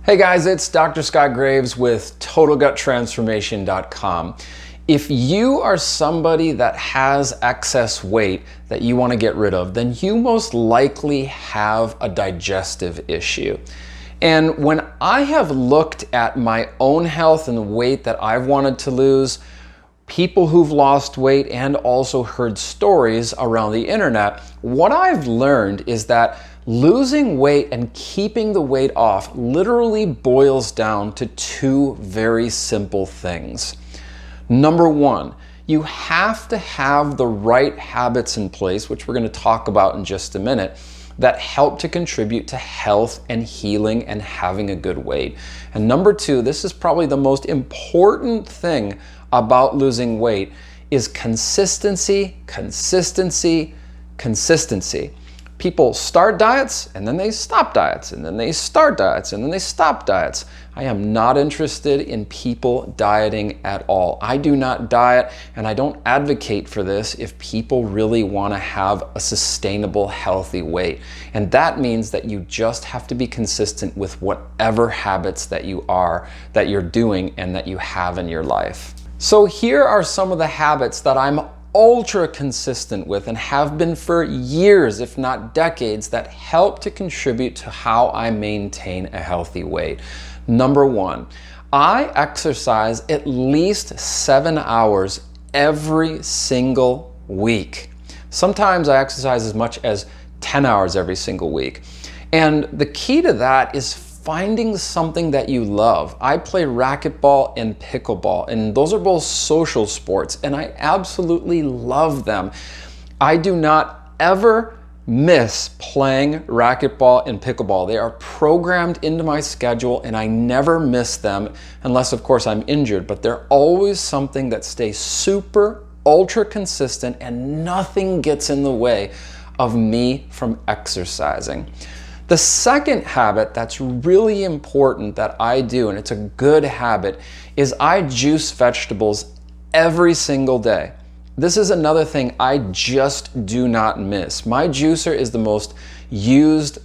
Hey guys, it's Dr. Scott Graves with TotalGutTransformation.com. If you are somebody that has excess weight that you want to get rid of, then you most likely have a digestive issue. And when I have looked at my own health and the weight that I've wanted to lose, people who've lost weight and also heard stories around the internet, what I've learned is that losing weight and keeping the weight off literally boils down to two very simple things. Number one, you have to have the right habits in place, which we're going to talk about in just a minute, that help to contribute to health and healing and having a good weight. And number two, this is probably the most important thing about losing weight, is consistency, consistency, consistency. People start diets and then they stop diets and then they start diets and then they stop diets. I am not interested in people dieting at all. I do not diet and I don't advocate for this if people really want to have a sustainable, healthy weight. And that means that you just have to be consistent with whatever habits that you're doing and that you have in your life. So here are some of the habits that I'm ultra consistent with and have been for years, if not decades, that help to contribute to how I maintain a healthy weight. Number one, I exercise at least 7 hours every single week. Sometimes I exercise as much as 10 hours every single week. And the key to that is finding something that you love. I play racquetball and pickleball, and those are both social sports, and I absolutely love them. I do not ever miss playing racquetball and pickleball. They are programmed into my schedule, and I never miss them unless, of course, I'm injured, but they're always something that stays super, ultra consistent, and nothing gets in the way of me from exercising. The second habit that's really important that I do, and it's a good habit, is I juice vegetables every single day. This is another thing I just do not miss. My juicer is the most used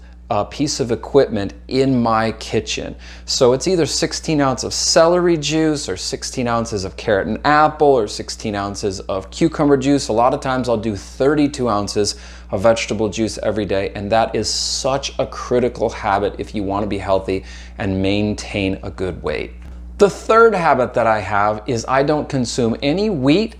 piece of equipment in my kitchen. So it's either 16 ounces of celery juice or 16 ounces of carrot and apple or 16 ounces of cucumber juice. A lot of times I'll do 32 ounces of vegetable juice every day, and that is such a critical habit if you want to be healthy and maintain a good weight. The third habit that I have is I don't consume any wheat,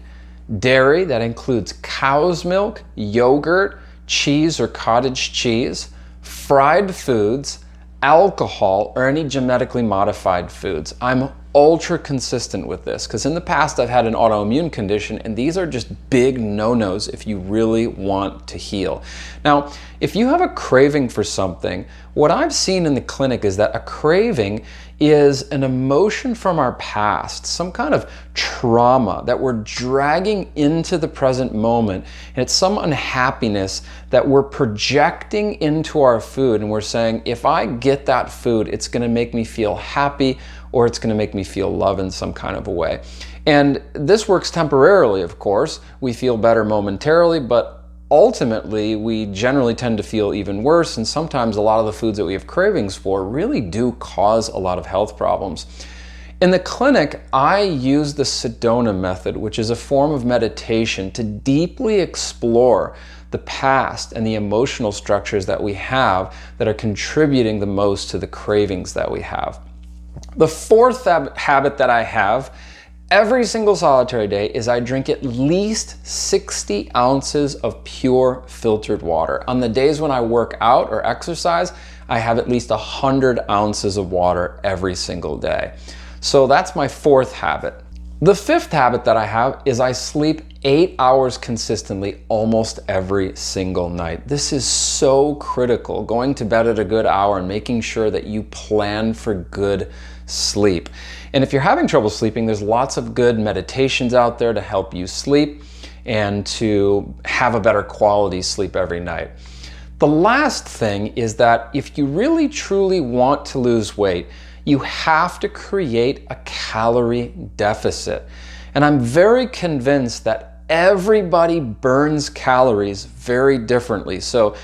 dairy, that includes cow's milk, yogurt, cheese or cottage cheese, fried foods, alcohol, or any genetically modified foods. I'm ultra consistent with this because in the past I've had an autoimmune condition, and these are just big no-nos if you really want to heal. Now, if you have a craving for something, what I've seen in the clinic is that a craving is an emotion from our past, some kind of trauma that we're dragging into the present moment, and it's some unhappiness that we're projecting into our food, and we're saying, if I get that food, it's going to make me feel happy, or it's going to make me feel love in some kind of a way. And this works temporarily, of course. We feel better momentarily, but ultimately, we generally tend to feel even worse, and sometimes a lot of the foods that we have cravings for really do cause a lot of health problems. In the clinic, I use the Sedona method, which is a form of meditation to deeply explore the past and the emotional structures that we have that are contributing the most to the cravings that we have. The fourth habit that I have every single solitary day is I drink at least 60 ounces of pure filtered water. On the days when I work out or exercise, I have at least 100 ounces of water every single day. So that's my fourth habit. The fifth habit that I have is I sleep 8 hours consistently almost every single night. This is so critical, going to bed at a good hour and making sure that you plan for good sleep. And if you're having trouble sleeping, there's lots of good meditations out there to help you sleep and to have a better quality sleep every night. The last thing is that if you really truly want to lose weight, you have to create a calorie deficit. And I'm very convinced that everybody burns calories very differently. So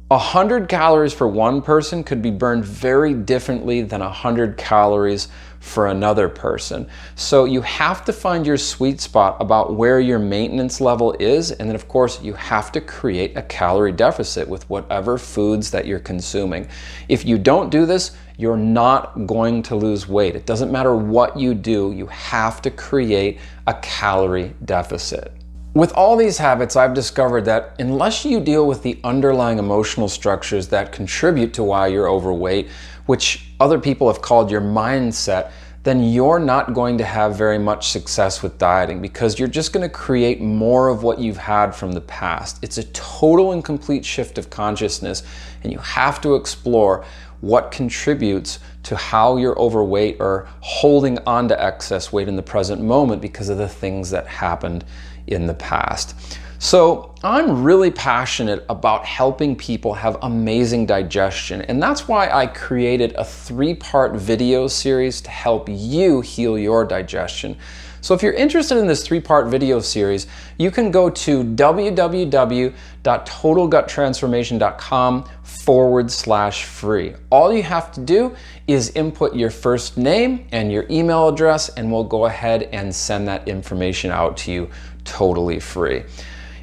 100 calories for one person could be burned very differently than 100 calories for another person. So you have to find your sweet spot about where your maintenance level is, and then of course you have to create a calorie deficit with whatever foods that you're consuming. If you don't do this, you're not going to lose weight. It doesn't matter what you do, you have to create a calorie deficit. With all these habits, I've discovered that unless you deal with the underlying emotional structures that contribute to why you're overweight, which other people have called your mindset, then you're not going to have very much success with dieting, because you're just going to create more of what you've had from the past. It's a total and complete shift of consciousness, and you have to explore what contributes to how you're overweight or holding on to excess weight in the present moment because of the things that happened in the past. So I'm really passionate about helping people have amazing digestion, and that's why I created a 3-part video series to help you heal your digestion. So if you're interested in this 3-part video series, you can go to www.totalguttransformation.com/free. All you have to do is input your first name and your email address, and we'll go ahead and send that information out to you totally free.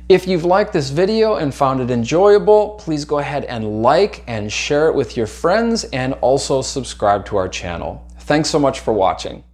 If you've liked this video and found it enjoyable, please go ahead and like and share it with your friends, and also subscribe to our channel. Thanks so much for watching.